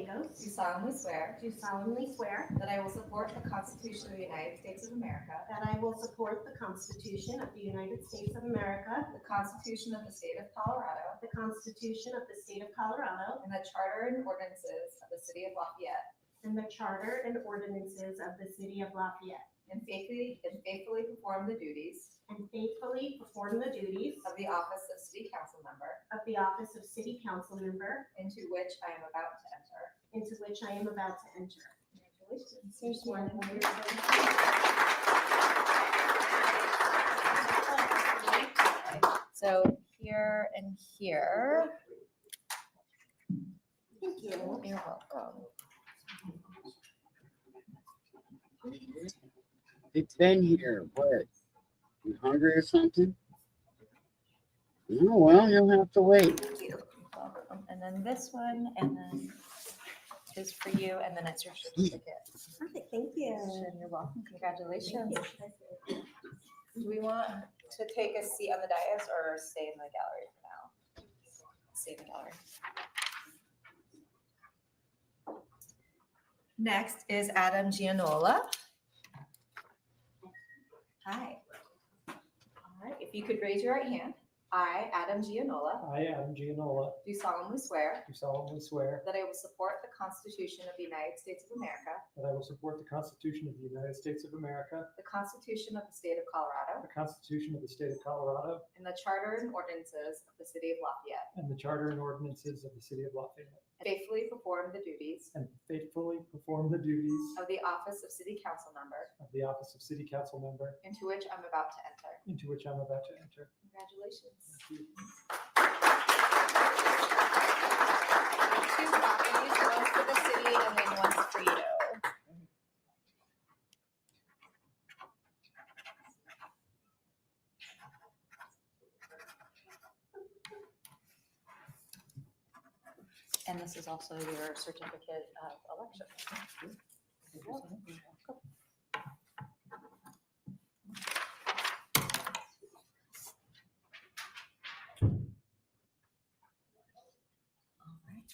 Gallegos, do solemnly swear do solemnly swear that I will support the Constitution of the United States of America, that I will support the Constitution of the United States of America, the Constitution of the State of Colorado, the Constitution of the State of Colorado, and the Charter and ordinances of the City of Lafayette, and the Charter and ordinances of the City of Lafayette, and faithfully perform the duties and faithfully perform the duties of the office of City Council Member, of the office of City Council Member, into which I am about to enter. into which I am about to enter. Congratulations. Here's one. So here and here. Thank you. You're welcome. It's been here. What? You hungry or something? Oh, well, you'll have to wait. Thank you. Welcome. And then this one, and then is for you, and then it's your certificate. Perfect, thank you. And you're welcome. Congratulations. Do we want to take a seat on the dais or stay in the gallery for now? Stay in the gallery. Next is Adam Gianola. Hi. All right, if you could raise your right hand. I, Adam Gianola, I, Adam Gianola, do solemnly swear do solemnly swear that I will support the Constitution of the United States of America, that I will support the Constitution of the United States of America, the Constitution of the State of Colorado, the Constitution of the State of Colorado, and the Charter and ordinances of the City of Lafayette, and the Charter and ordinances of the City of Lafayette, and faithfully perform the duties and faithfully perform the duties of the office of City Council Member, of the office of City Council Member, into which I'm about to enter. into which I'm about to enter. Congratulations. Thank you. Two copies, one for the city and then one for you. And this is also your certificate of election. You're welcome. All right.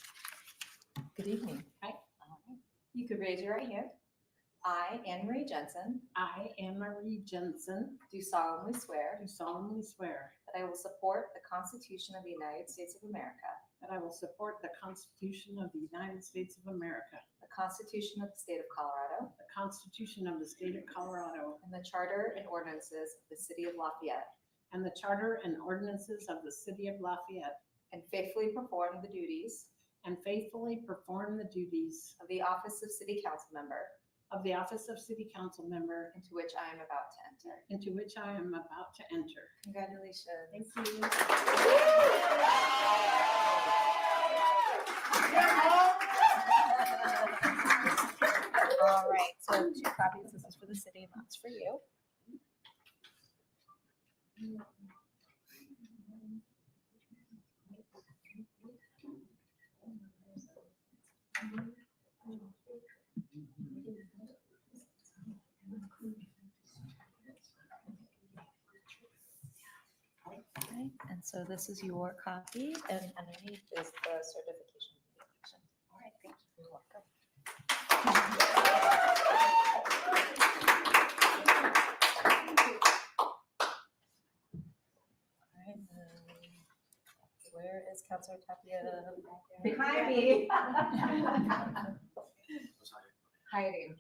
Good evening. Hi. All right. You could raise your right hand. I, Anne Marie Jensen, I, Anne Marie Jensen, do solemnly swear do solemnly swear that I will support the Constitution of the United States of America, that I will support the Constitution of the United States of America, the Constitution of the State of Colorado, the Constitution of the State of Colorado, and the Charter and ordinances of the City of Lafayette, and the Charter and ordinances of the City of Lafayette, and faithfully perform the duties and faithfully perform the duties of the office of City Council Member, of the office of City Council Member, into which I am about to enter. into which I am about to enter. Congratulations. Thank you. All right, so 2 copies. This is for the city and that's for you. Okay, and so this is your copy, and underneath is the certification of the election. All right, thank you. You're welcome. All right, where is Councilor Tapia? Behind me. Hiding.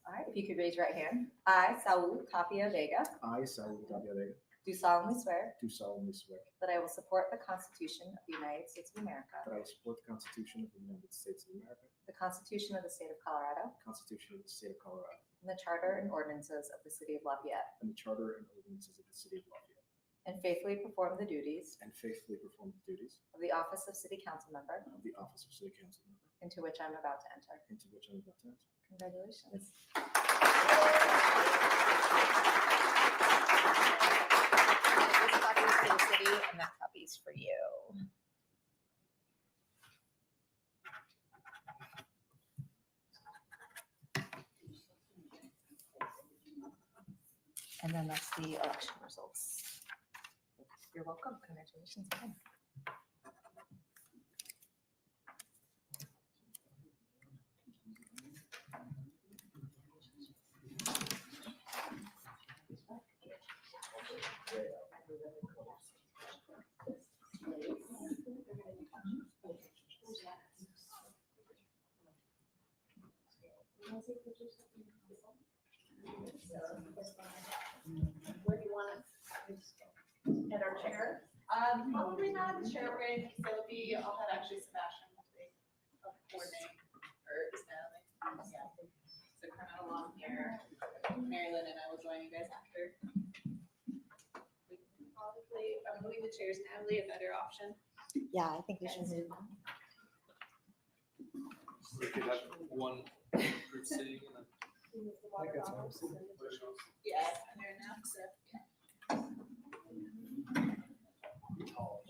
All right, if you could raise your right hand. I, Saul Tapia Vega, I, Saul Tapia Vega, do solemnly swear do solemnly swear that I will support the Constitution of the United States of America, that I will support the Constitution of the United States of America, the Constitution of the State of Colorado, the Constitution of the State of Colorado, and the Charter and ordinances of the City of Lafayette, and the Charter and ordinances of the City of Lafayette, and faithfully perform the duties and faithfully perform the duties of the office of City Council Member, of the office of City Council Member, into which I'm about to enter. into which I am about to enter. Congratulations. This copy is for the city, and that copy is for you. And then that's the election results. You're welcome. Congratulations again. Where do you want it? At our chair? Probably not the chair, right? So it'll be, I'll have actually Sebastian coordinate, or is Natalie? Yeah. So come out along here. Mary Lynn and I will join you guys after. We can probably, I'm moving the chairs, Natalie, a better option. Yeah, I think we should move. We could have one group sitting and then. I think that's what I'm saying. Yeah, I'm there now, so.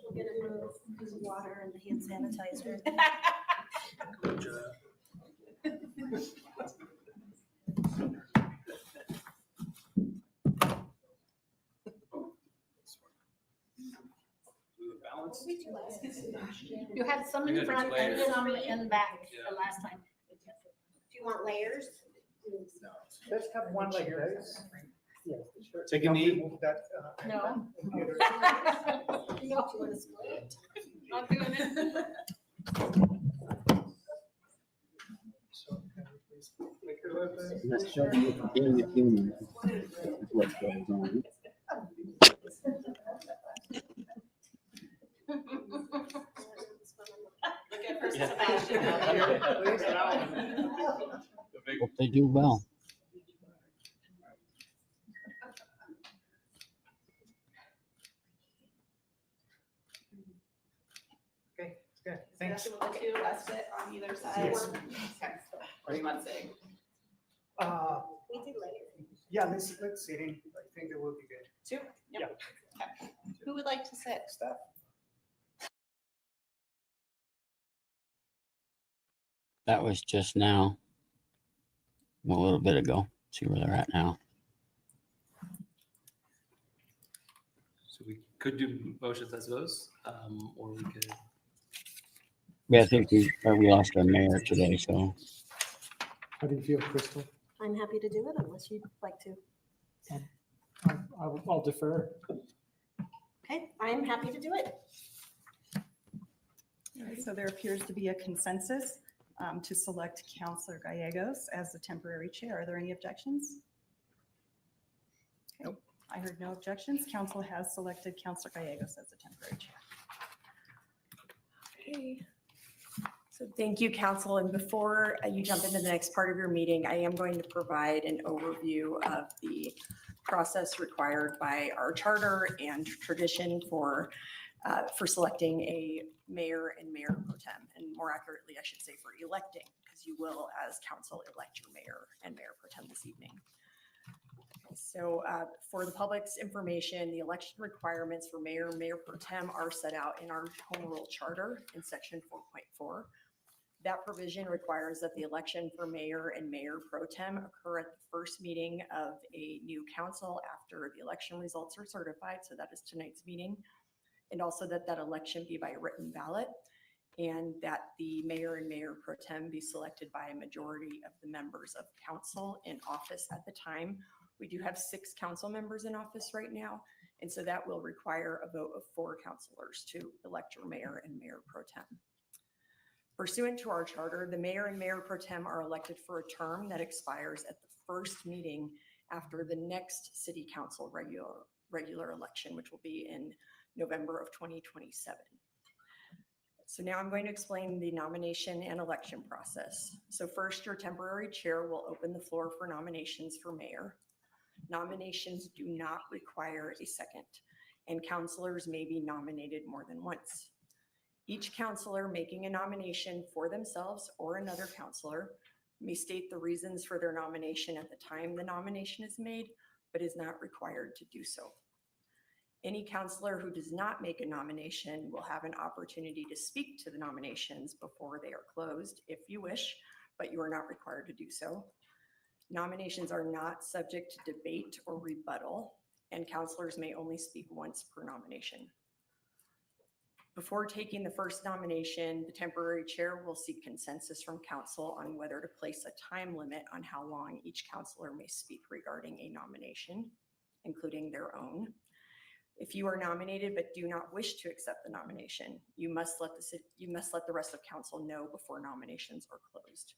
We'll get a move, use water and hand sanitizer. Balance. You had some We in had front and layers. some in back Yeah. the last time. Do you want layers? Let's have one like this. Yes. sure. Take a Can we knee. move that, No. computer? No. Do you want to split? I'm doing it. So, can we please make it open? Let's show you the being a human. That's what goes on. Look at first Yeah. Sebastian. The big- Hope they do well. Okay, good, thanks. Sebastian, will the two of us sit on either side? Yes. Okay. Or do you want to sit? We did layers. Yeah, let's sit in. I think that will be good. Two? Yep. Okay. Who would like to sit? Steph? That was just now. A little bit ago. See where they're at now. So we could do motions as those, or we could. Yeah, I think we lost our mayor today, so. How do you feel, Crystal? I'm happy to do it unless you'd like to. I'll defer. Okay, I'm happy to do it. All right, so there appears to be a consensus to select Counselor Gallegos as the temporary chair. Are there any objections? Okay, I heard no objections. Council has selected Counselor Gallegos as the temporary chair. Okay. So thank you, council. And before you jump into the next part of your meeting, I am going to provide an overview of the process required by our charter and tradition for selecting a mayor and mayor pro tem, and more accurately, I should say, for electing, because you will, as council, elect your mayor and mayor pro tem this evening. So for the public's information, the election requirements for mayor and mayor pro tem are set out in our home rule charter in section 4.4. That provision requires that the election for mayor and mayor pro tem occur at the first meeting of a new council after the election results are certified. So that is tonight's meeting. And also that election be by written ballot, and that the mayor and mayor pro tem be selected by a majority of the members of council in office at the time. We do have 6 council members in office right now, and so that will require a vote of 4 councilors to elect your mayor and mayor pro tem. Pursuant to our charter, the mayor and mayor pro tem are elected for a term that expires at the first meeting after the next city council regular election, which will be in November of 2027. So now I'm going to explain the nomination and election process. So first, your temporary chair will open the floor for nominations for mayor. Nominations do not require a second, and councilors may be nominated more than once. Each councilor making a nomination for themselves or another councilor may state the reasons for their nomination at the time the nomination is made, but is not required to do so. Any councilor who does not make a nomination will have an opportunity to speak to the nominations before they are closed if you wish, but you are not required to do so. Nominations are not subject to debate or rebuttal, and councilors may only speak once per nomination. Before taking the first nomination, the temporary chair will seek consensus from council on whether to place a time limit on how long each councilor may speak regarding a nomination, including their own. If you are nominated but do not wish to accept the nomination, you must let the rest of council know before nominations are closed.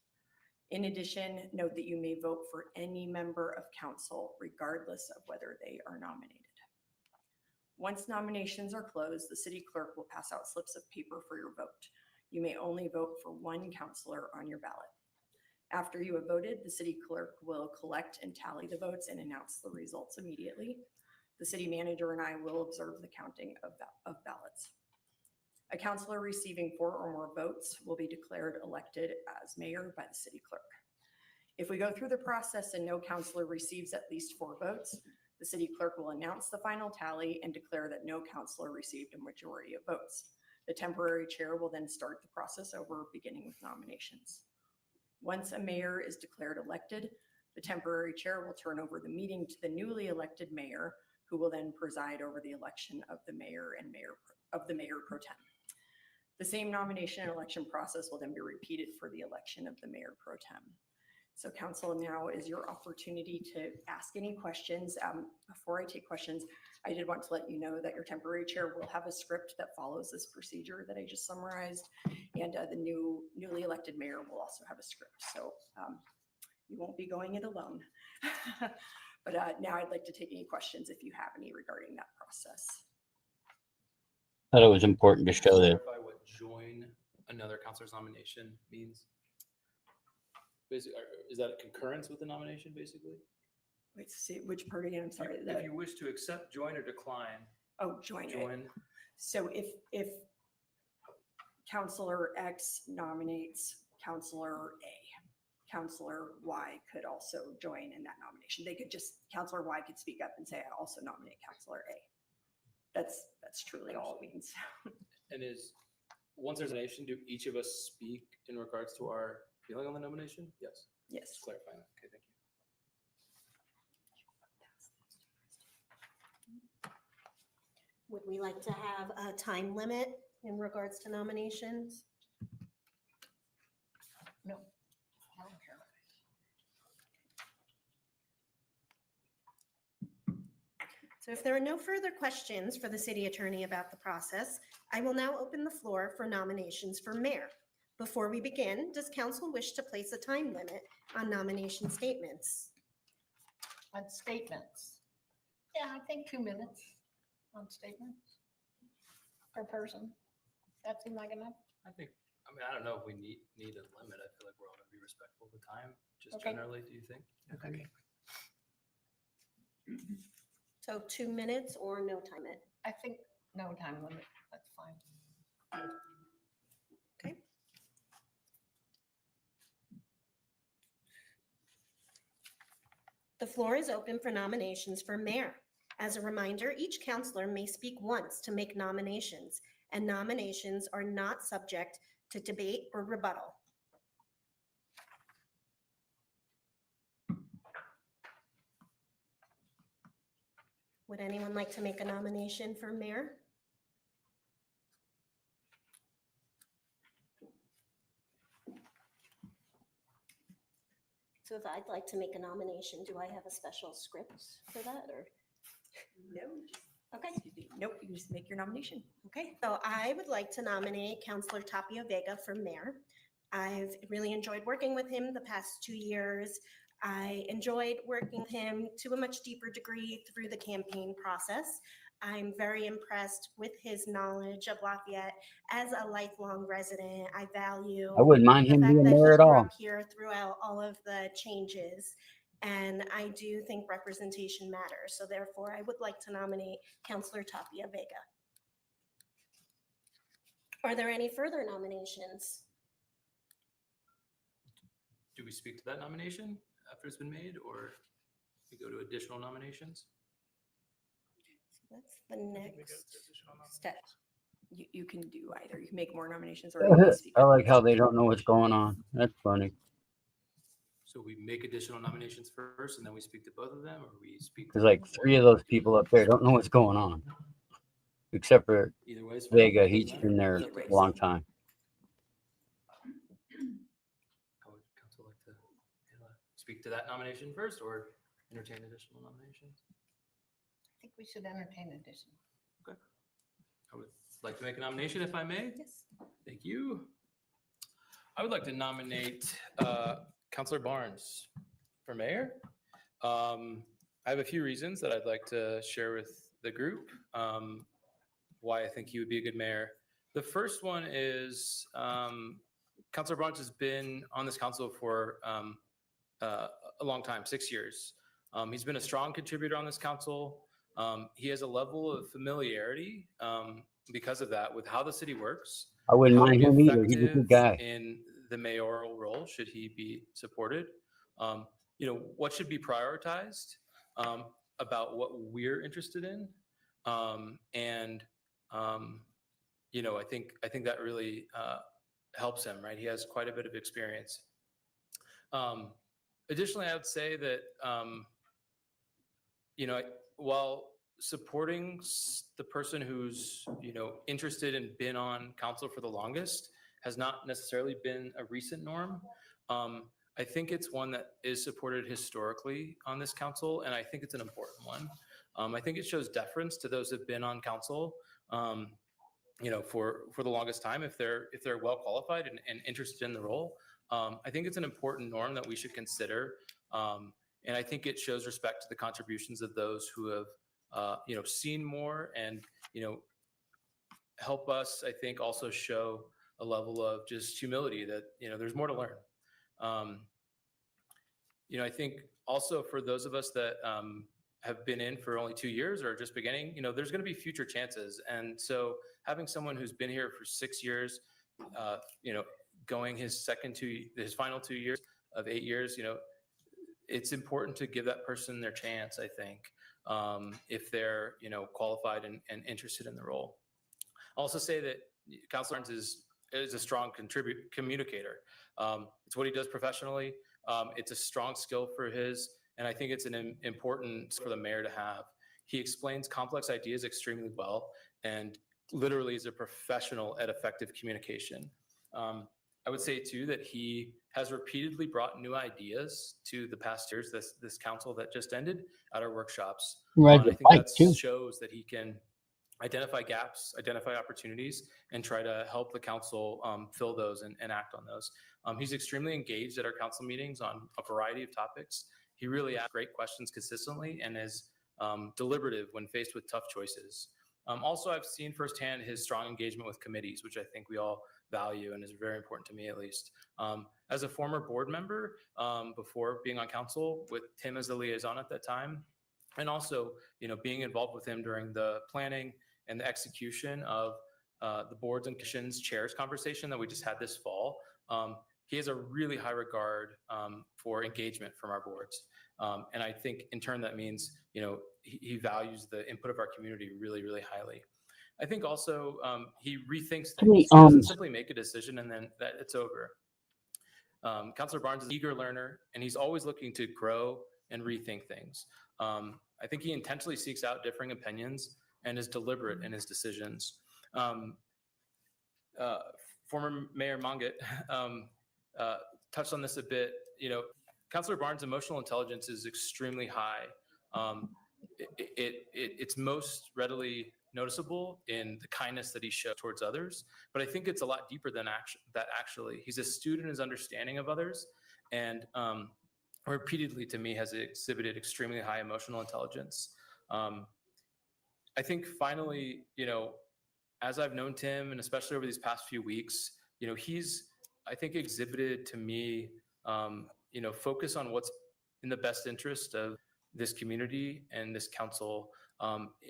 In addition, note that you may vote for any member of council regardless of whether they are nominated. Once nominations are closed, the city clerk will pass out slips of paper for your vote. You may only vote for one counselor on your ballot. After you have voted, the city clerk will collect and tally the votes and announce the results immediately. The city manager and I will observe the counting of ballots. A counselor receiving 4 or more votes will be declared elected as mayor by the city clerk. If we go through the process and no counselor receives at least 4 votes, the city clerk will announce the final tally and declare that no counselor received a majority of votes. The temporary chair will then start the process over, beginning with nominations. Once a mayor is declared elected, the temporary chair will turn over the meeting to the newly elected mayor, who will then preside over the election of the mayor and mayor pro tem. The same nomination and election process will then be repeated for the election of the mayor pro tem. So council, now is your opportunity to ask any questions. Before I take questions, I did want to let you know that your temporary chair will have a script that follows this procedure that I just summarized. And the newly elected mayor will also have a script. So you won't be going it alone. But now I'd like to take any questions if you have any regarding that process. Thought it was important to show that Clarify what join another counselor's nomination means. Basically, is that a concurrence with the nomination, basically? Wait, see which part again? I'm sorry. If you wish to accept, join, or decline, Oh, join it. join. So if Counselor X nominates Counselor A, Counselor Y could also join in that nomination. They could just, Counselor Y could speak up and say, I also nominate Counselor A. That's truly all it means. And once there's a nomination, do each of us speak in regards to our feeling on the nomination? Yes. Yes. Just clarifying that. Okay, thank you. Would we like to have a time limit in regards to nominations? No, I don't care. So if there are no further questions for the city attorney about the process, I will now open the floor for nominations for mayor. Before we begin, does council wish to place a time limit on nomination statements? On statements. Yeah, I think 2 minutes on statements per person. That seems like enough. I don't know if we need a limit. I feel like we're all gonna be respectful of the time, just Okay. generally, do you think? Okay. So 2 minutes or no time limit? I think no time limit, that's fine. Okay. The floor is open for nominations for mayor. As a reminder, each counselor may speak once to make nominations, and nominations are not subject to debate or rebuttal. Would anyone like to make a nomination for mayor? So if I'd like to make a nomination, do I have a special script for that or? No. Okay. Nope, you can just make your nomination. Okay, so I would like to nominate Counselor Tapia Vega for mayor. I've really enjoyed working with him the past 2 years. I enjoyed working with him to a much deeper degree through the campaign process. I'm very impressed with his knowledge of Lafayette as a lifelong resident. I value I wouldn't mind the him fact being that he there at grew all. up here throughout all of the changes. And I do think representation matters. So therefore, I would like to nominate Counselor Tapia Vega. Are there any further nominations? Do we speak to that nomination after it's been made, or we go to additional nominations? That's the next step. You can do either. You can make more nominations or you can speak I up. like how they don't know what's going on. That's funny. So we make additional nominations first, and then we speak to both of them, or we speak? There's like 3 of those people up there don't know what's going on. Except for Either way. Vega, he's been there a long time. How would council like to handle it? Speak to that nomination first, or entertain additional nominations? I think we should entertain additional. I would like to make a nomination if I may. Yes. Thank you. I would like to nominate Counselor Barnes for mayor. I have a few reasons that I'd like to share with the group why I think he would be a good mayor. The first one is Counselor Barnes has been on this council for a long time, 6 years. He's been a strong contributor on this council. He has a level of familiarity because of that with how the city works. I wouldn't How to mind be him either. He's a effective good guy. in the mayoral role, should he be supported. What should be prioritized about what we're interested in. I think that really helps him, right? He has quite a bit of experience. Additionally, I would say that, while supporting the person who's, interested and been on council for the longest has not necessarily been a recent norm. I think it's one that is supported historically on this council, and I think it's an important one. I think it shows deference to those who've been on council, for the longest time, if they're well qualified and interested in the role. I think it's an important norm that we should consider. And I think it shows respect to the contributions of those who have, seen more and, help us, I think, also show a level of just humility that, there's more to learn. I think also for those of us that have been in for only 2 years or just beginning, there's going to be future chances. And so having someone who's been here for 6 years, going his final 2 years of 8 years, it's important to give that person their chance, I think, if they're, qualified and interested in the role. I'll also say that Councilor Barnes is a strong communicator. It's what he does professionally. It's a strong skill for his, and I think it's an important for the mayor to have. He explains complex ideas extremely well and literally is a professional at effective communication. I would say too that he has repeatedly brought new ideas to the past years, this council that just ended, at our workshops. Right, I think right, that too. shows that he can identify gaps, identify opportunities, and try to help the council fill those and act on those. He's extremely engaged at our council meetings on a variety of topics. He really asks great questions consistently and is deliberative when faced with tough choices. Also, I've seen firsthand his strong engagement with committees, which I think we all value and is very important to me, at least. As a former board member, before being on council, with Tim as the liaison at that time, and also, being involved with him during the planning and the execution of the boards and commissions chairs conversation that we just had this fall. He has a really high regard for engagement from our boards. And I think in turn that means, he values the input of our community really, really highly. I think also he rethinks things. He doesn't simply make a decision and then that it's over. Councilor Barnes is an eager learner, and he's always looking to grow and rethink things. I think he intentionally seeks out differing opinions and is deliberate in his decisions. Former Mayor Monget touched on this a bit. Councilor Barnes' emotional intelligence is extremely high. It's most readily noticeable in the kindness that he shows towards others, but I think it's a lot deeper than that. Actually, he's astute in his understanding of others, and repeatedly to me has exhibited extremely high emotional intelligence. I think finally, as I've known Tim, and especially over these past few weeks, he's, I think, exhibited to me, focus on what's in the best interest of this community and this council,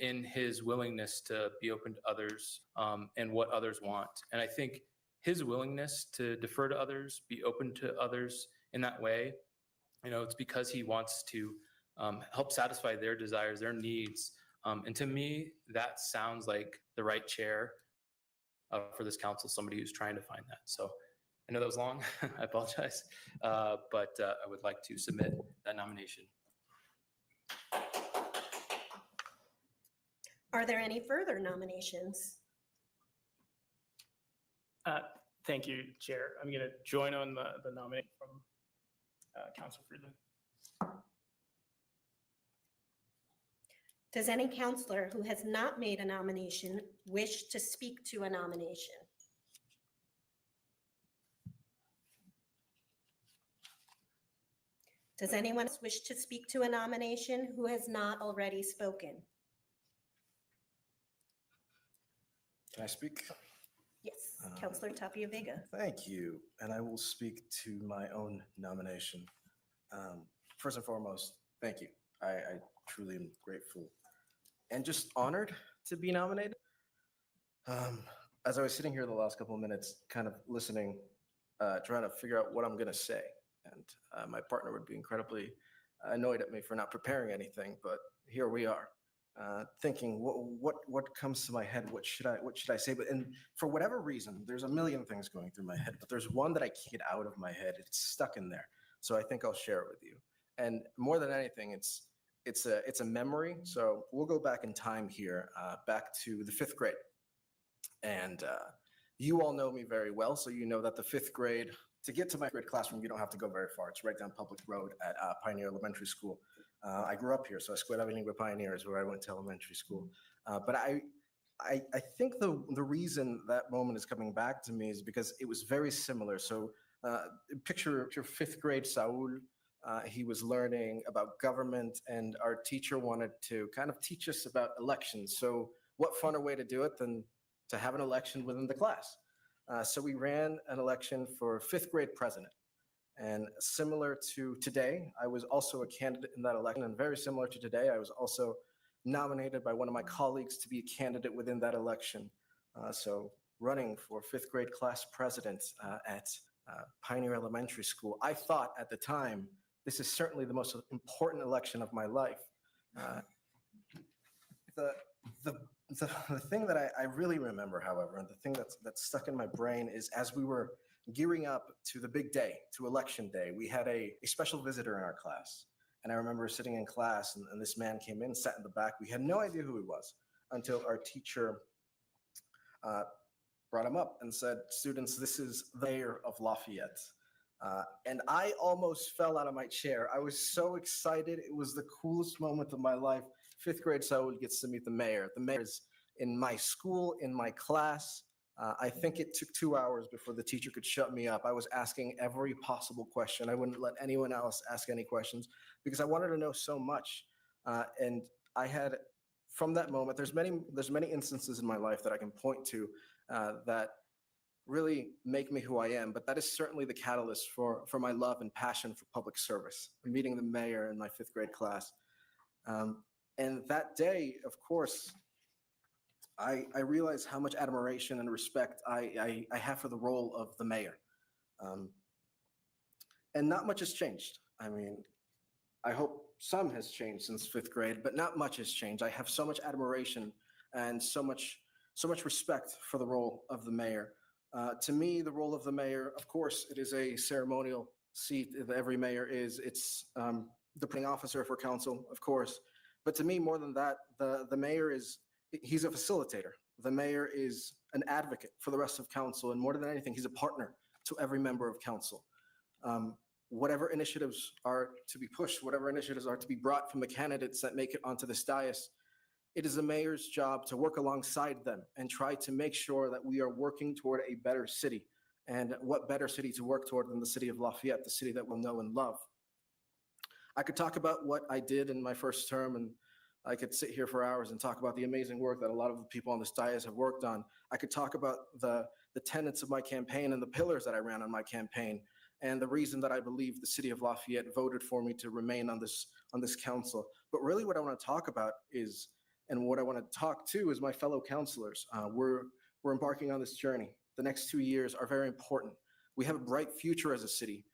in his willingness to be open to others and what others want. And I think his willingness to defer to others, be open to others in that way, it's because he wants to help satisfy their desires, their needs. And to me, that sounds like the right chair for this council, somebody who's trying to find that. So I know that was long, I apologize, but I would like to submit that nomination. Are there any further nominations? Thank you, Chair. I'm going to join on the nomination from Councilor Friedland. Does any counselor who has not made a nomination wish to speak to a nomination? Does anyone else wish to speak to a nomination who has not already spoken? Can I speak? Yes, Counselor Tapia Vega. Thank you. And I will speak to my own nomination. First and foremost, thank you. I truly am grateful and just honored to be nominated. As I was sitting here the last couple of minutes, kind of listening, trying to figure out what I'm going to say. And my partner would be incredibly annoyed at me for not preparing anything, but here we are. Thinking what comes to my head, what should I say? But and for whatever reason, there's a million things going through my head, but there's one that I can't get out of my head. It's stuck in there. So I think I'll share it with you. And more than anything, it's a memory. So we'll go back in time here, back to the 5th grade. And you all know me very well, so you know that the 5th grade, to get to my grade classroom, you don't have to go very far. It's right down Public Road at Pioneer Elementary School. I grew up here, so Escuela Bilingüe Pioneer is where I went to elementary school. But I think the reason that moment is coming back to me is because it was very similar. So picture your 5th grade Saul. He was learning about government, and our teacher wanted to kind of teach us about elections. So what funner way to do it than to have an election within the class? So we ran an election for 5th grade president. And similar to today, I was also a candidate in that election. And very similar to today, I was also nominated by one of my colleagues to be a candidate within that election. So running for 5th grade class president at Pioneer Elementary School. I thought at the time, this is certainly the most important election of my life. The thing that I really remember, however, and the thing that's stuck in my brain is as we were gearing up to the big day, to election day, we had a special visitor in our class. And I remember sitting in class and this man came in, sat in the back. We had no idea who he was until our teacher brought him up and said, "Students, this is the mayor of Lafayette." And I almost fell out of my chair. I was so excited. It was the coolest moment of my life. 5th grade Saul gets to meet the mayor. The mayor is in my school, in my class. I think it took 2 hours before the teacher could shut me up. I was asking every possible question. I wouldn't let anyone else ask any questions because I wanted to know so much. And I had, from that moment, there's many instances in my life that I can point to that really make me who I am. But that is certainly the catalyst for my love and passion for public service, meeting the mayor in my 5th grade class. And that day, of course, I realized how much admiration and respect I have for the role of the mayor. And not much has changed. I mean, I hope some has changed since 5th grade, but not much has changed. I have so much admiration and so much respect for the role of the mayor. To me, the role of the mayor, of course, it is a ceremonial seat that every mayor is. It's the presiding officer for council, of course. But to me, more than that, the mayor he's a facilitator. The mayor is an advocate for the rest of council. And more than anything, he's a partner to every member of council. Whatever initiatives are to be pushed, whatever initiatives are to be brought from the candidates that make it onto this dais, it is the mayor's job to work alongside them and try to make sure that we are working toward a better city. And what better city to work toward than the city of Lafayette, the city that we'll know and love. I could talk about what I did in my first term, and I could sit here for hours and talk about the amazing work that a lot of the people on this dais have worked on. I could talk about the tenets of my campaign and the pillars that I ran on my campaign, and the reason that I believe the city of Lafayette voted for me to remain on this council. But really what I want to talk about is, and what I want to talk to is my fellow councilors. We're embarking on this journey. The next 2 years are very important. We have a bright future as a city.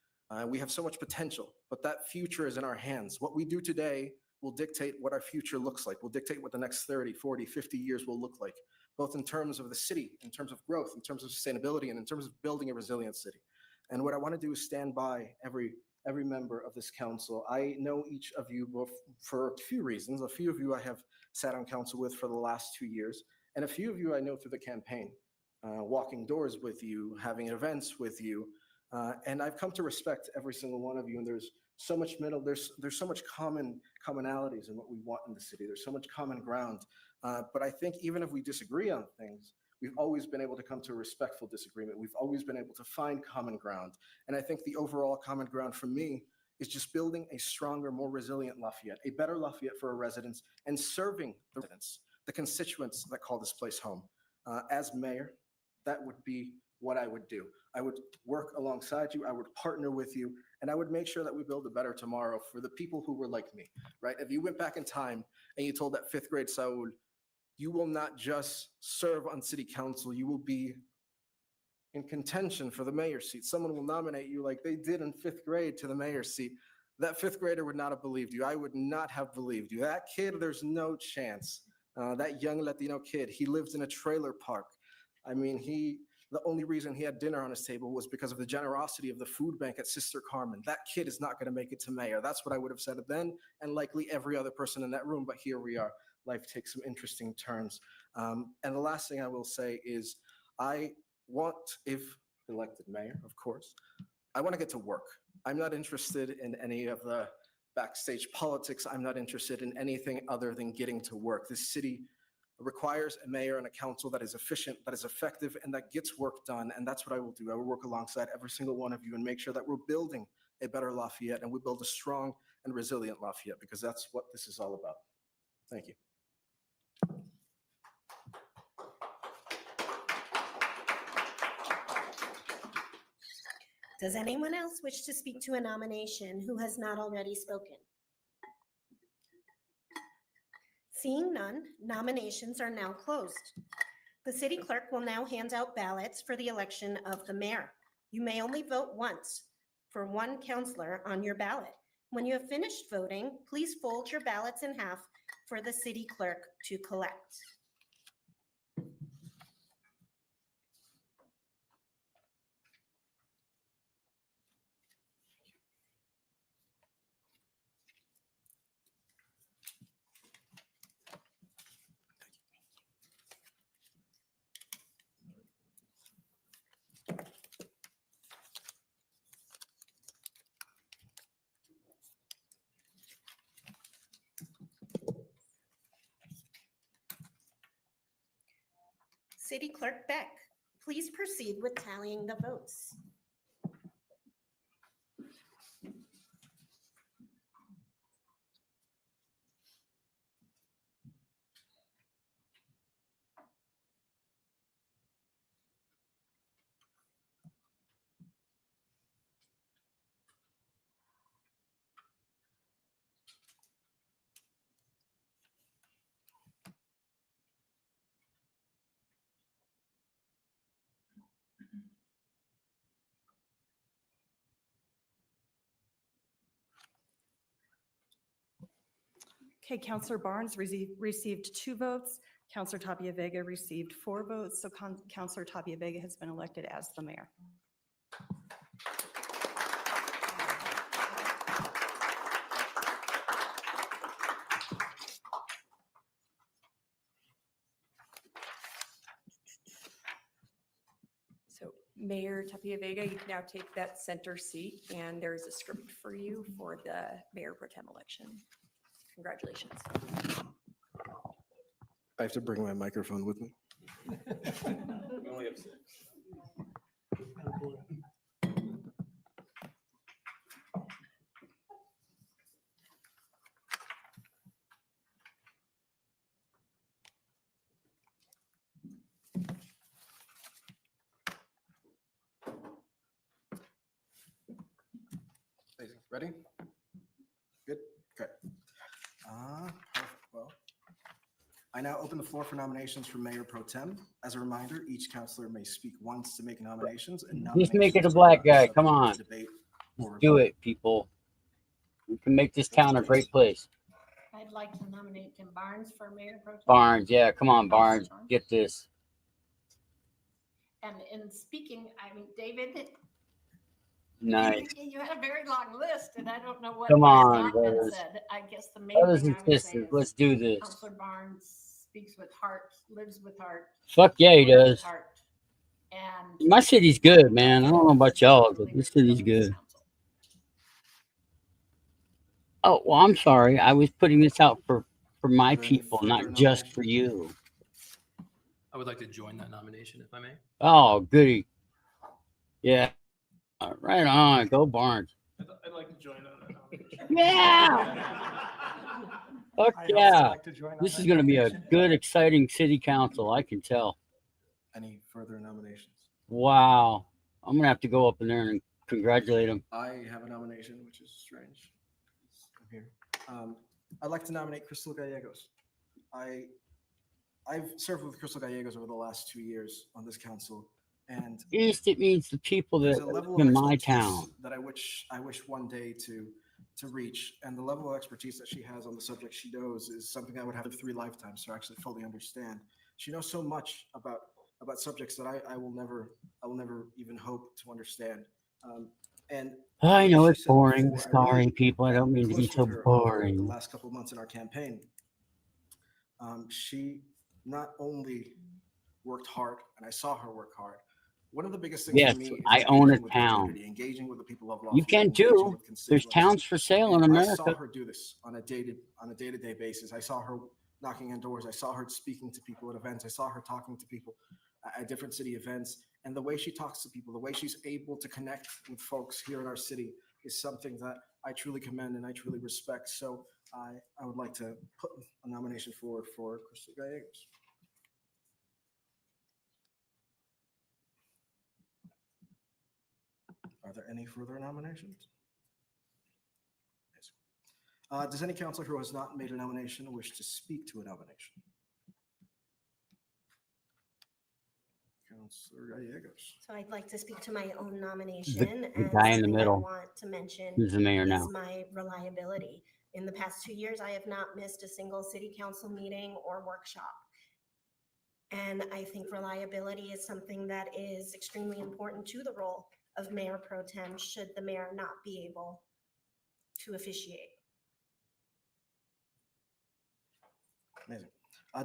We have so much potential, but that future is in our hands. What we do today will dictate what our future looks like, will dictate what the next 30, 40, 50 years will look like, both in terms of the city, in terms of growth, in terms of sustainability, and in terms of building a resilient city. And what I want to do is stand by every member of this council. I know each of you for a few reasons. A few of you I have sat on council with for the last 2 years, and a few of you I know through the campaign, walking doors with you, having events with you. And I've come to respect every single one of you, and there's so much there's so much commonalities in what we want in the city. There's so much common ground. But I think even if we disagree on things, we've always been able to come to a respectful disagreement. We've always been able to find common ground. And I think the overall common ground for me is just building a stronger, more resilient Lafayette, a better Lafayette for our residents, and serving the residents, the constituents that call this place home. As mayor, that would be what I would do. I would work alongside you, I would partner with you, and I would make sure that we build a better tomorrow for the people who were like me, right? If you went back in time and you told that 5th grade Saul, you will not just serve on city council, you will be in contention for the mayor's seat. Someone will nominate you like they did in 5th grade to the mayor's seat. That 5th grader would not have believed you. I would not have believed you. That kid, there's no chance. That young Latino kid, he lived in a trailer park. I mean, the only reason he had dinner on his table was because of the generosity of the food bank at Sister Carmen. That kid is not going to make it to mayor. That's what I would have said then, and likely every other person in that room, but here we are. Life takes some interesting turns. And the last thing I will say is I want, if elected mayor, of course, I want to get to work. I'm not interested in any of the backstage politics. I'm not interested in anything other than getting to work. This city requires a mayor and a council that is efficient, that is effective, and that gets work done. And that's what I will do. I will work alongside every single one of you and make sure that we're building a better Lafayette and we build a strong and resilient Lafayette, because that's what this is all about. Thank you. Does anyone else wish to speak to a nomination who has not already spoken? Seeing none, nominations are now closed. The city clerk will now hand out ballots for the election of the mayor. You may only vote once for one counselor on your ballot. When you have finished voting, please fold your ballots in half for the city clerk to collect. City Clerk Beck, please proceed with tallying the votes. Okay, Counselor Barnes received 2 votes. Counselor Tapia Vega received 4 votes. So Counselor Tapia Vega has been elected as the mayor. So Mayor Tapia Vega, you can now take that center seat, and there's a script for you for the mayor pro tem election. Congratulations. I have to bring my microphone with me. We only have 6. Ready? Good? Okay. Well, I now open the floor for nominations for Mayor Pro Tem. As a reminder, each counselor may speak once to make nominations. And Just make it a nominations black are guy. subject Come to on. debate or Do vote. it, people. We can make this town a great place. I'd like to nominate Tim Barnes for mayor pro tem. Barnes, yeah, come on, Barnes. Get this. And in speaking, I mean, David, Nice. you had a very long list, and I don't know what Come has on, not been brothers. said. I guess the main Brothers thing and I would say sisters, is let's do this. Counselor Barnes speaks with heart, lives with heart. Fuck yeah, he works with does. heart, And My city's good, man. I don't know about y'all, but this city's good. Oh, well, I'm sorry. I was putting this out for my Are there any people, further not just for nominations? you. I would like to join that nomination if I may. Oh, goody. Yeah. Right on. Go Barnes. I'd like to join on that nomination. Yeah. Fuck I'd also yeah. like to join on This that is going to be a nomination. good, exciting city council. I can tell. Any further nominations? Wow. I'm going to have to go up in there and congratulate him. I have a nomination, which is strange. I'm here. I'd like to nominate Crystal Gallegos. I've served with Crystal Gallegos over the last 2 years on this council, and East, it means the people there's that a live level of in my expertise town. that I wish one day to reach, and the level of expertise that she has on the subject she knows is something I would have 3 lifetimes to actually fully understand. She knows so much about subjects that I will never even hope to understand. And I as know she it's said boring. before, I Sorry, really people. I don't am mean to be close so with her over the boring. last couple of months in our campaign. She not only worked hard, and I saw her work hard. One of the biggest things Yes, for me is I own a engaging with the town. community, engaging with the people of You Lafayette, can engaging too. with There's constituents. towns for sale in And I saw America. her do this on a day-to-day basis. I saw her knocking on doors. I saw her speaking to people at events. I saw her talking to people at different city events. And the way she talks to people, the way she's able to connect with folks here in our city is something that I truly commend and I truly respect. So I would like to put a nomination forward for Crystal Gallegos. Are there any further nominations? Yes. Does any counselor who has not made a nomination wish to speak to a nomination? Counselor Gallegos. So I'd like to speak to my own nomination. The and guy in the something middle. I want to mention Who's the mayor is now? my reliability. In the past 2 years, I have not missed a single city council meeting or workshop. And I think reliability is something that is extremely important to the role of Mayor Pro Tem should the mayor not be able to officiate. Amazing.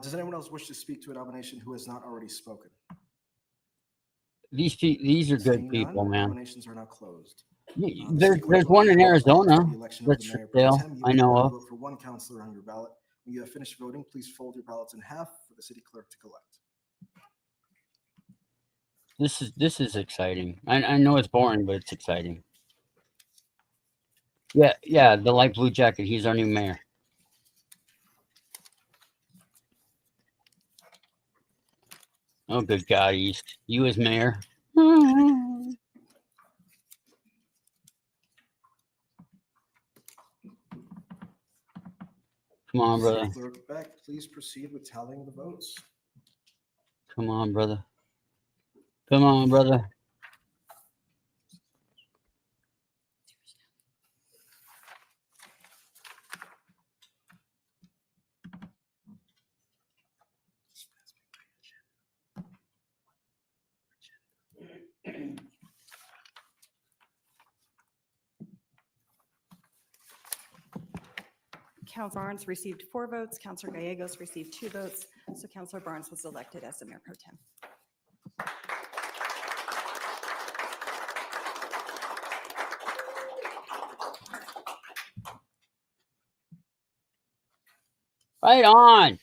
Does anyone else wish to speak to a nomination who has not already spoken? These are good Seeing none, people, man. nominations are now closed. There's one in Arizona that's for sale. I know of. Vote for one counselor on your ballot. When you have finished voting, please fold your ballots in half for the city clerk to collect. This is exciting. I know it's boring, but it's exciting. Yeah, the light blue jacket. He's our new mayor. Oh, good God, East. You as mayor. Come on, brother. City Clerk Beck, please proceed with tallying the votes. Come on, brother. Come on, brother. Counselor Barnes received 4 votes. Counselor Gallegos received 2 votes. So Counselor Barnes was elected as the Mayor Pro Tem. Right on.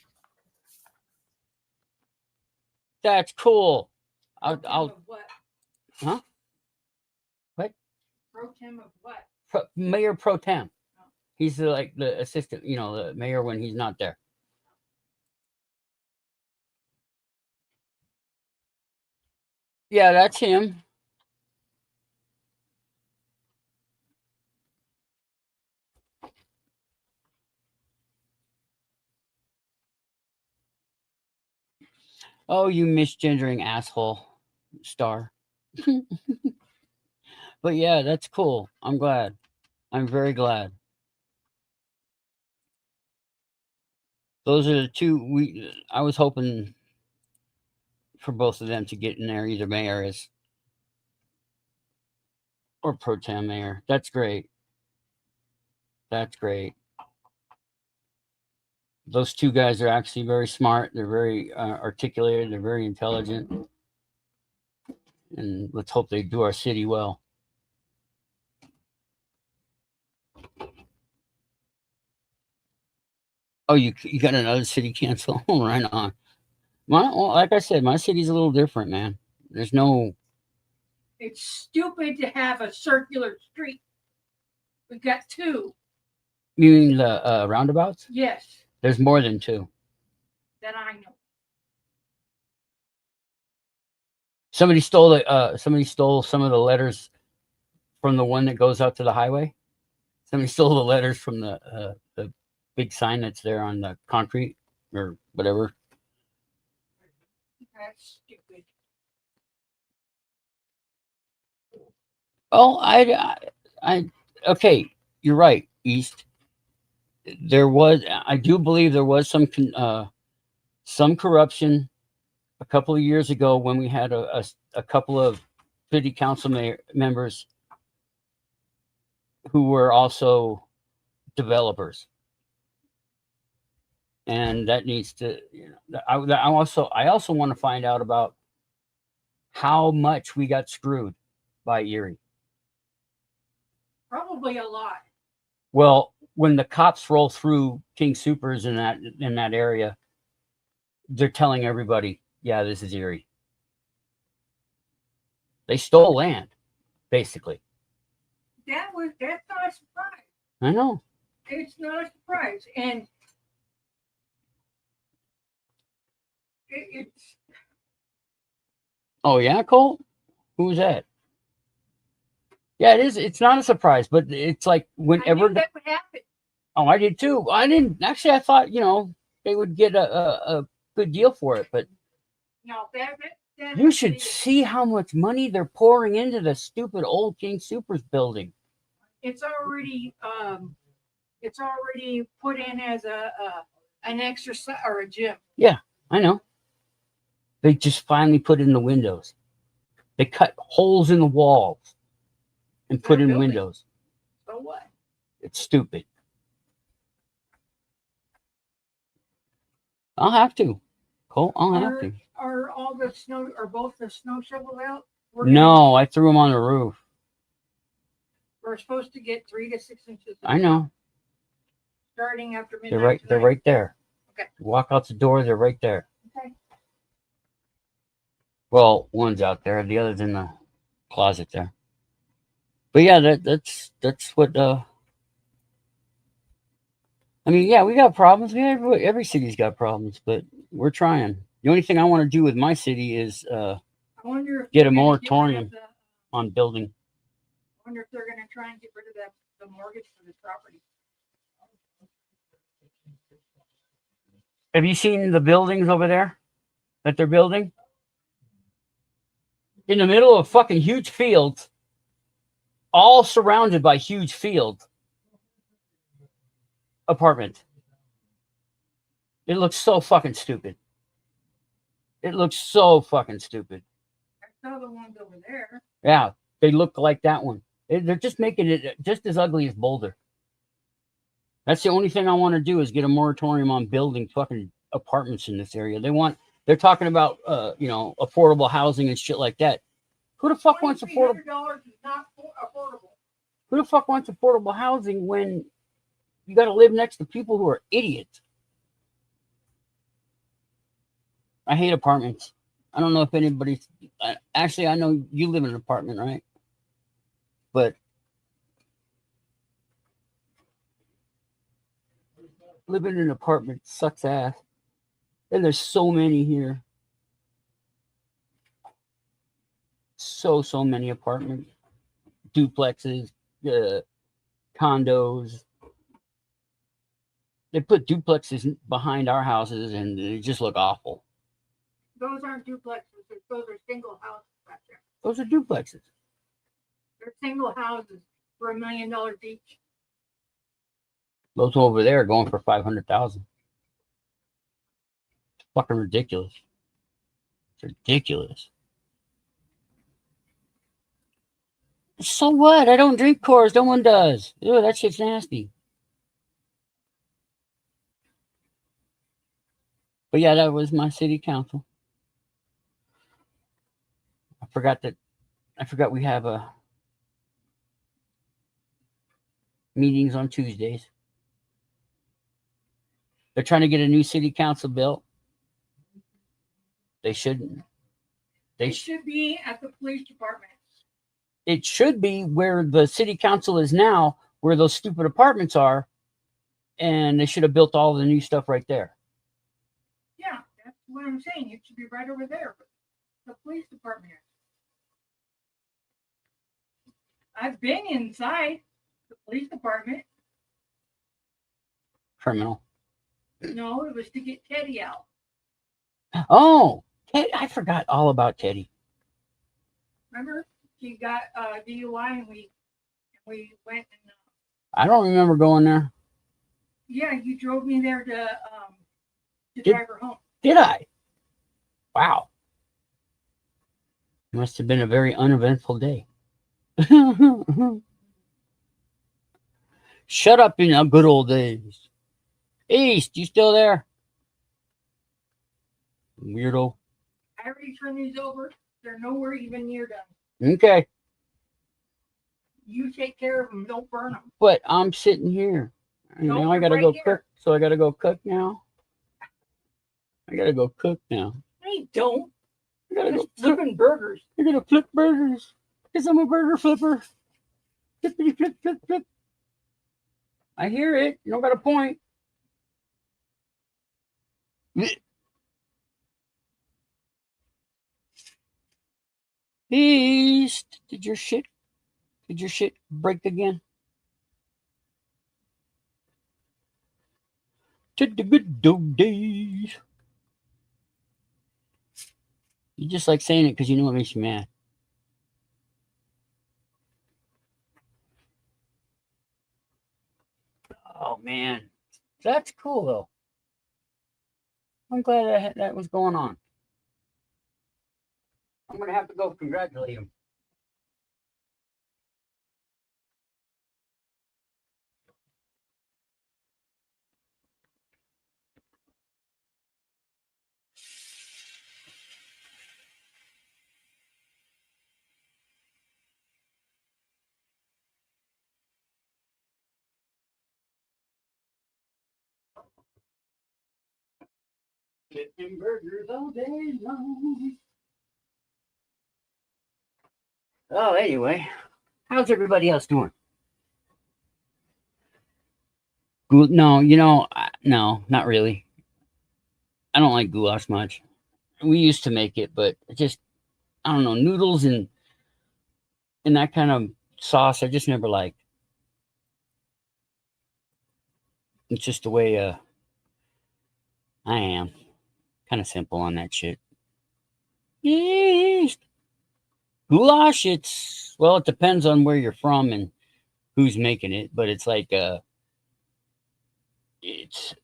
That's cool. I'll What? Huh? What? Pro tem of what? Mayor Pro Tem. He's like the assistant, the mayor when he's not there. Yeah, that's him. Oh, you misgendering asshole, Star. But yeah, that's cool. I'm glad. I'm very glad. Those are the two I was hoping for both of them to get in there, either mayor is or pro tem mayor. That's great. That's great. Those two guys are actually very smart. They're very articulated. They're very intelligent. And let's hope they do our city well. Oh, you got another city council? Right on. Well, like I said, my city's a little different, man. There's no. It's stupid to have a circular street. We've got two, You mean the roundabouts? yes, There's more than two. that I know. Somebody stole some of the letters from the one that goes out to the highway. Somebody stole the letters from the big sign that's there on the concrete or whatever. That's stupid. Oh, I okay. You're right, East. I do believe there was some corruption a couple of years ago when we had a couple of city council members who were also developers. And that needs to, I also want to find out about how much we got screwed by Erie. Probably a lot. Well, when the cops roll through King Supers in that area, they're telling everybody, yeah, this is Erie. They stole land, basically. That's not a surprise. I know. It's not a surprise. And it's, Oh yeah, Cole? Who's that? Yeah, it is. It's not a surprise, but it's like I whenever. knew that would happen. Oh, I did too. I didn't actually. I thought they would get a good deal for it, but No, that you should see how much money they're pouring into the stupid old King Supers building. it's already put in as an exercise or a gym. I know. They just finally put in the windows. They cut holes in the walls and put They're in building. windows. So what? It's stupid. I'll have to. Cole, I'll have to. Are all the snow, are both the snow shovels out? We're gonna- No, I threw them on the roof. We're supposed to get 3 to 6 inches. of I know. Starting after midnight. They're tonight. right there. Okay. Walk out the door, they're right there. Okay. Well, one's out there, the other's in the closet there. But yeah, that's what I mean, yeah, we got problems. Yeah, every city's got problems, but we're trying. The only thing I want to do with my city is I wonder if get they're a gonna rid of moratorium. the- on building. I wonder if they're gonna try and get rid of the mortgage for this property. Have you seen the buildings over there that they're building? In the middle of fucking huge fields, all surrounded by huge field apartment. It looks so fucking stupid. It looks so fucking stupid. I saw the ones over there. Yeah, they look like that one. They're just making it just as ugly as Boulder. That's the only thing I want to do is get a moratorium on building fucking apartments in this area. They're talking about affordable housing and shit like that. Who the fuck wants affordable? $2,300 is not affordable. Who the fuck wants affordable housing when you got to live next to people who are idiots? I hate apartments. I don't know if anybody's actually. I know you live in an apartment, right? But living in an apartment sucks ass. And there's so many here. So many apartments, duplexes, condos. They put duplexes behind our houses and they just look awful. Those aren't duplexes. Those are single houses back there. Those are duplexes. They're single houses for $1 million each. Those over there are going for 500,000. Fucking ridiculous. It's ridiculous. So what? I don't drink Coors. No one does. Ew, that shit's nasty. But yeah, that was my city council. I forgot we have meetings on Tuesdays. They're trying to get a new city council built. They shouldn't. It should be at the police department. It should be where the city council is now, where those stupid apartments are, and they should have built all the new stuff right there. Yeah, that's what I'm saying. It should be right over there. The police department. I've been inside the police department. Criminal. No, it was to get Teddy out. Oh, I forgot all about Teddy. Remember? He got DUI and we went and I don't remember going there. yeah, you drove me there to Did- drive her home. Did I? Wow. Must have been a very uneventful day. Shut up in the good old days. East, you still there? Weirdo. I already turned these over. They're nowhere even near done. Okay, You take care of them. Don't burn them. but I'm sitting here. And No, now I you're gotta right go here. cook. So I gotta go cook now. I gotta go cook now. I don't. I gotta go Just flip. flipping burgers. I gotta flip burgers. Because I'm a burger flipper. Flippity flip, flip, flip. I hear it. You don't got a point. East. Did your shit break again? To the good old days. You just like saying it because you know it makes you mad. Oh man, that's cool though. I'm glad that was going on. I'm gonna have to go congratulate him. Flipping burgers all day long. Oh, anyway, how's everybody else doing? No, no, not really. I don't like goulash much. We used to make it, but it just, I don't know, noodles and that kind of sauce, I just never liked. It's just the way I am. Kind of simple on that shit. Yeesh. Goulash, it depends on where you're from and who's making it, but it's like it's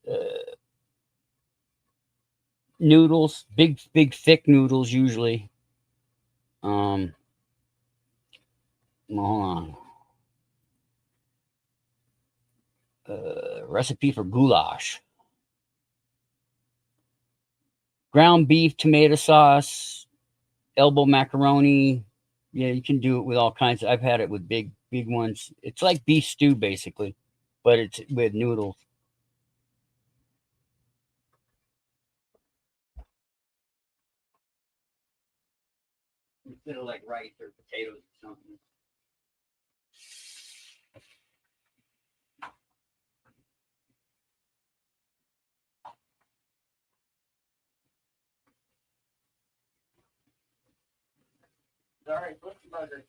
noodles, big thick noodles usually. Well, hold on. Recipe for goulash. Ground beef, tomato sauce, elbow macaroni. Yeah, you can do it with all kinds. I've had it with big ones. It's like beef stew basically, but it's with noodles. Instead of like rice or potatoes or something. All right, what's the burger?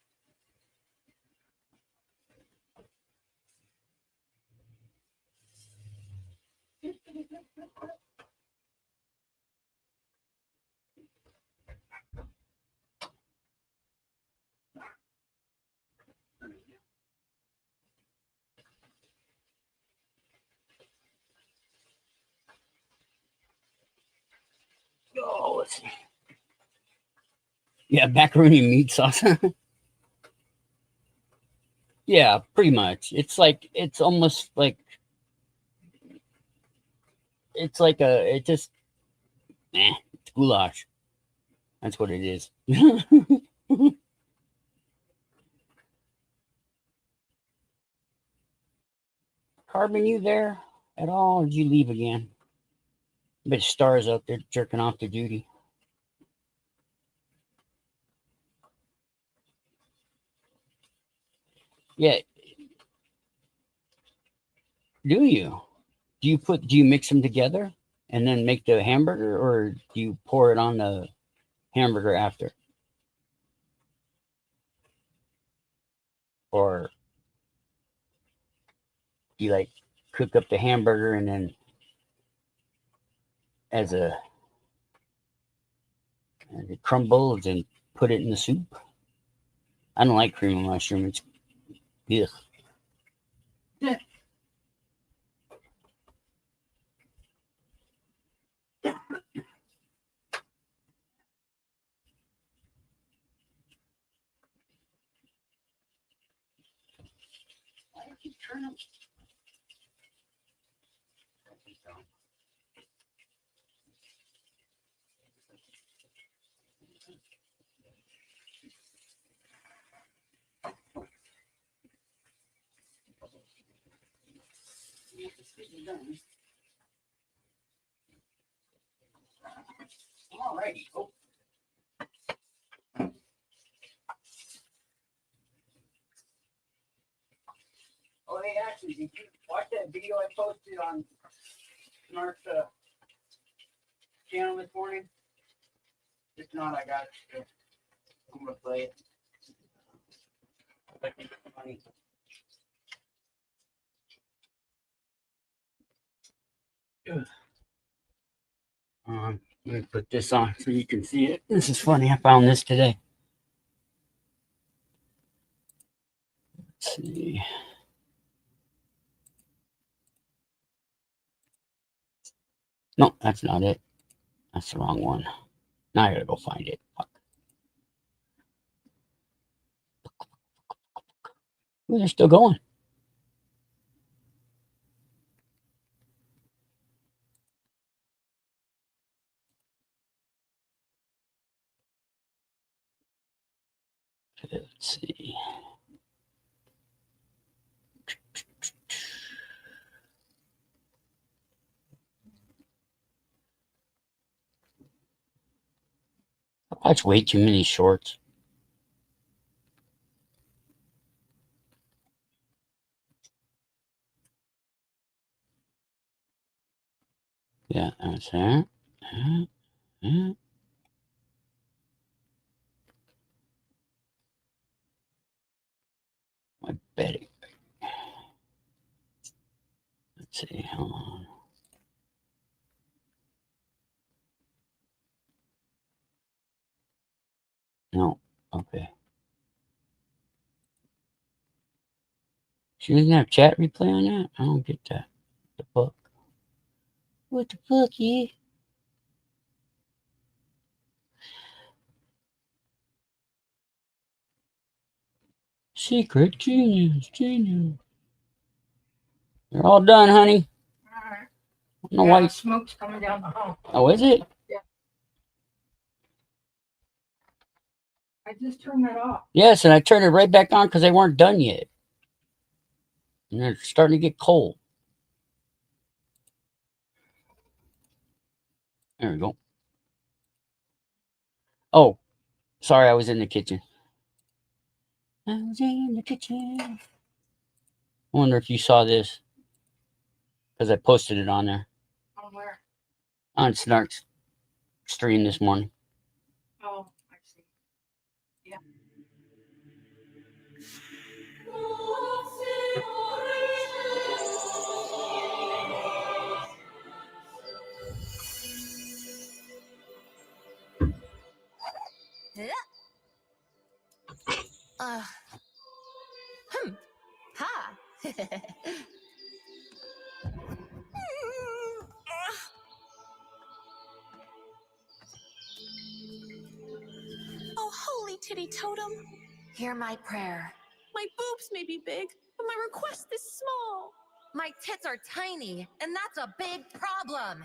Oh, let's see. Yeah, macaroni and meat sauce. Yeah, pretty much. It's almost like it's goulash. That's what it is. Carbon, you there at all? Or did you leave again? Bet Star's out there jerking off to Judy. Yeah. Do you? Do you mix them together and then make the hamburger, or do you pour it on the hamburger after? Or do you like cook up the hamburger and then as it crumbles and put it in the soup? I don't like cream of mushroom. It's ugh. Alrighty. Oh. Oh, hey, actually, did you watch that video I posted on Mark's channel this morning? If not, I got it. I'm gonna play it. I think it's funny. Let me put this on so you can see it. This is funny. I found this today. Let's see. No, that's not it. That's the wrong one. Now I gotta go find it. Fuck. Ooh, they're still going. Okay, let's see. That's way too many shorts. Yeah, that's there. I bet it. Let's see. Hold on. No. Okay. She doesn't have chat replay on that? I don't get that. The fuck? What the fuck, yeah? Secret genius. They're all done, honey. All right. I don't know Yeah, why. the smoke's coming down the hall. Oh, is it? I just turned that off. Yes, and I turned it right back on because they weren't done yet. And they're starting to get cold. There we go. Oh, sorry, I was in the kitchen. I was in the kitchen. I wonder if you saw this because I posted it on there On where? on Snark's stream this morning. Oh, I see. Yeah. Ha! Oh, holy titty totem. Hear my prayer. My boobs may be big, but my request is small. My tits are tiny, and that's a big problem.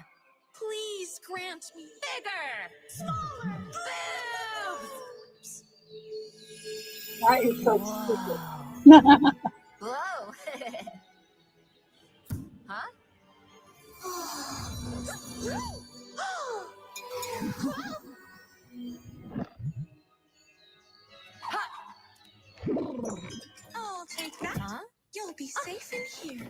Please grant me Bigger! smaller Boobs! That is so stupid. Whoa! Huh? I'll be safe in here.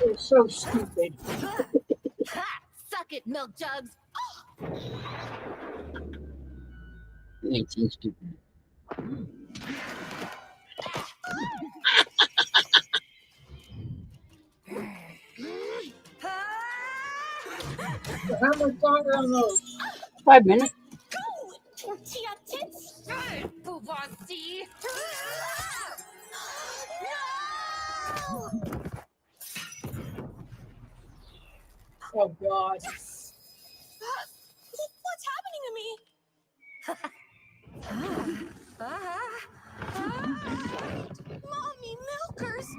You're so stupid. Suck it, milk jugs. You ain't so stupid. How much longer on those? 5 minutes. Go, tortilla tits. Bouvarsi. Oh, God. What's happening to me? Mommy milkers.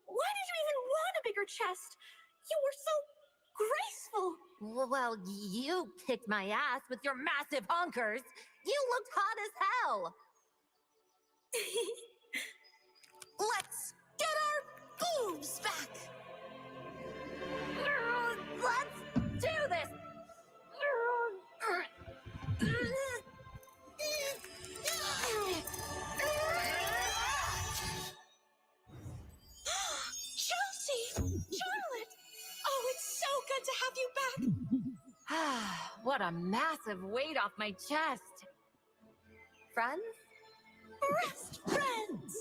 Why did you even want a bigger chest? You were so graceful. Well, you kicked my ass with your massive honkers. You looked hot as hell. Let's get our boobs back. Let's do this. Chelsea, Charlotte. Oh, it's so good to have you back. What a massive weight off my chest. Friends? Best friends.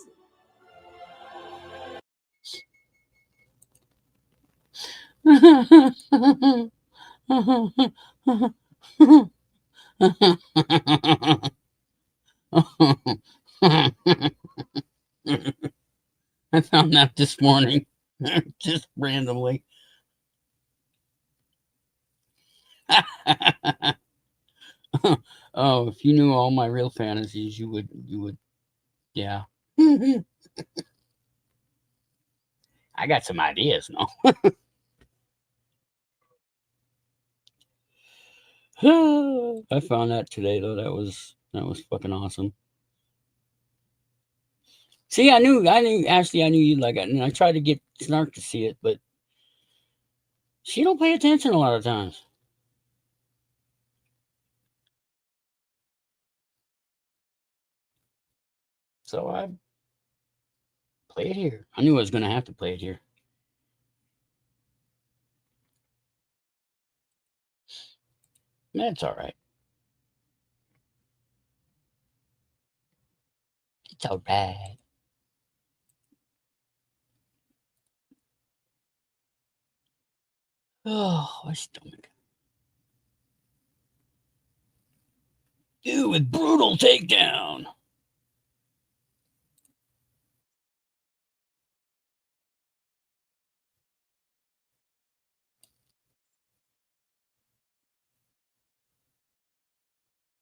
I found that this morning, just randomly. Oh, if you knew all my real fantasies, you would, yeah. I got some ideas, no? I found that today though. That was fucking awesome. See, I knew Ashley, I knew you'd like it, and I tried to get Snark to see it, but she don't pay attention a lot of times. So I play it here. I knew I was gonna have to play it here. That's all right. It's all right. Oh, my stomach. Dude, with brutal takedown.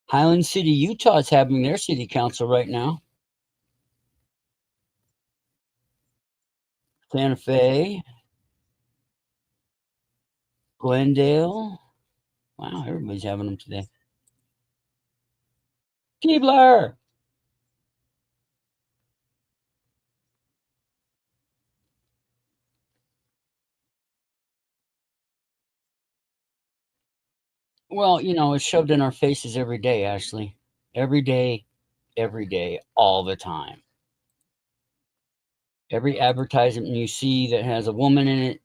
Highland City, Utah is having their city council right now. Santa Fe, Glendale. Wow, everybody's having them today. Keebler. Well, it's shoved in our faces every day, Ashley. Every day, all the time. Every advertisement you see that has a woman in it,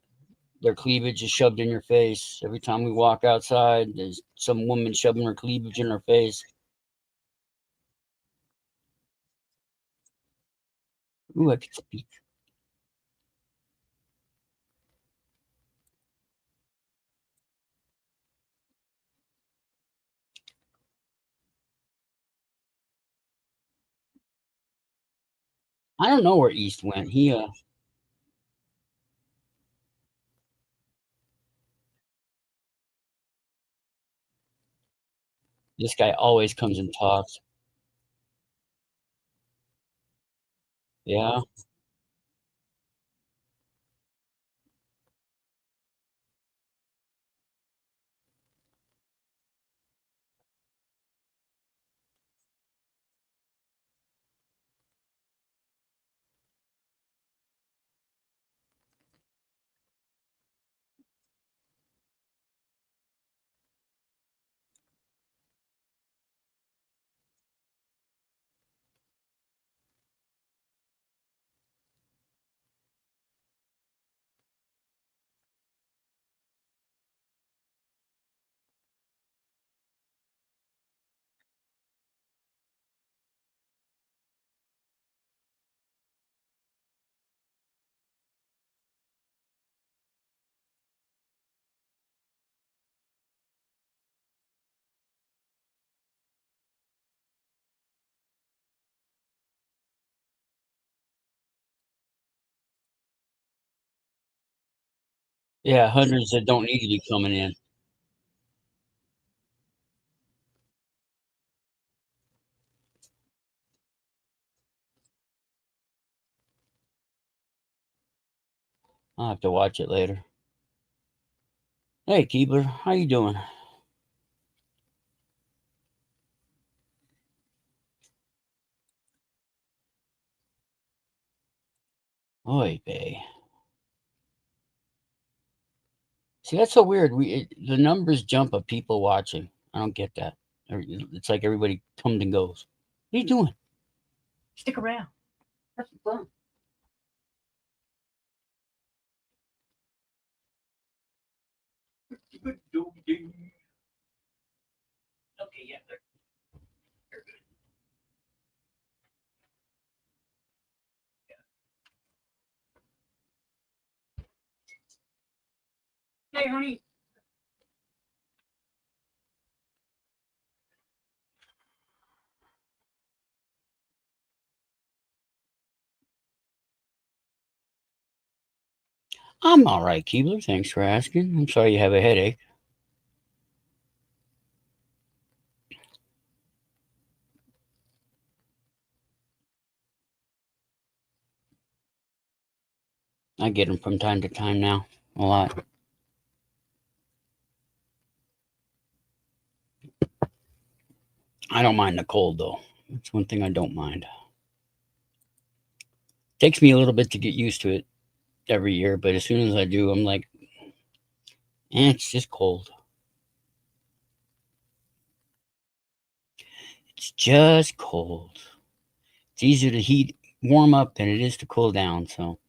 their cleavage is shoved in your face. Every time we walk outside, there's some woman shoving her cleavage in her face. Ooh, I could speak. I don't know where East went. This guy always comes and talks. Yeah. Yeah, hundreds that don't need to be coming in. I'll have to watch it later. Hey, Keebler, how you doing? Oy vey. See, that's so weird. The numbers jump of people watching. I don't get that. It's like everybody comes and goes. What are you doing? Stick around. Have some fun. Okay, yeah. They're good. Hey, honey. I'm all right, Keebler. Thanks for asking. I'm sorry you have a headache. I get them from time to time now. A lot. I don't mind the cold, though. That's one thing I don't mind. Takes me a little bit to get used to it every year, but as soon as I do, I'm like, it's just cold. It's just cold. It's easier to warm up than it is to cool down, so.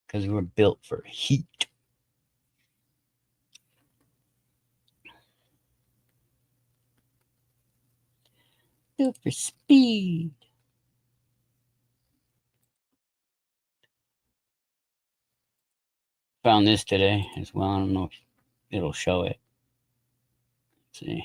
Because we're built for heat. Built for speed. Found this today as well. I don't know if it'll show it. Let's see.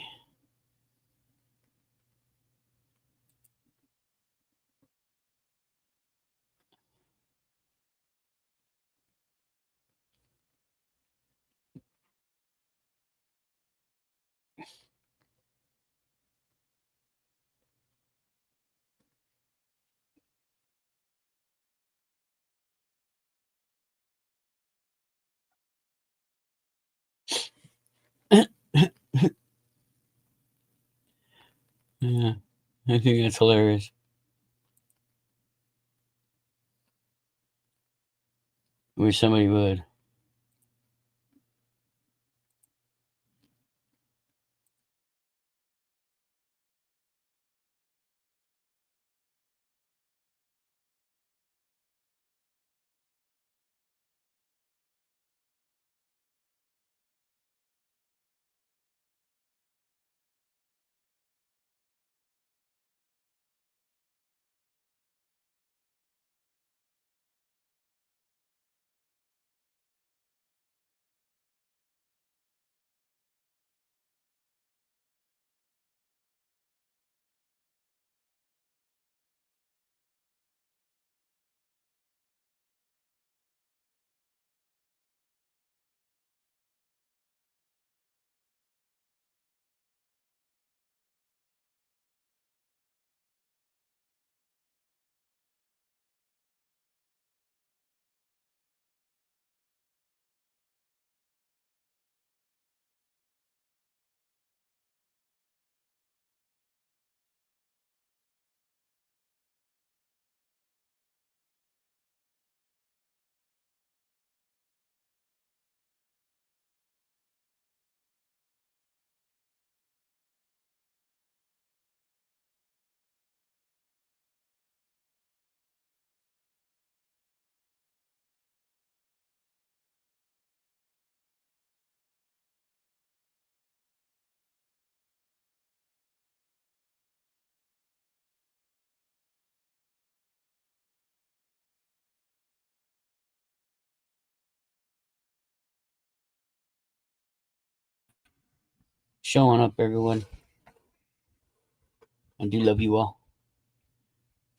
Yeah, I think that's hilarious. I wish somebody would. Showing up, everyone. I do love you all.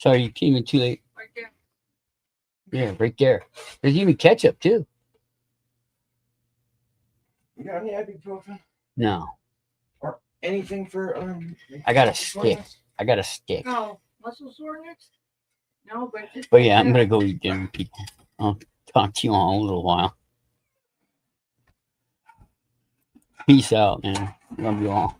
Sorry, you came in too late. Right there. Yeah, right there. There's even ketchup too. You got any ibuprofen No, or anything for I got a muscle stick. soreness? I got a stick. Oh, muscle soreness? No, but. But yeah, I'm gonna go eat dinner, people. I'll talk to you all in a little while. Peace out, man. Love you all.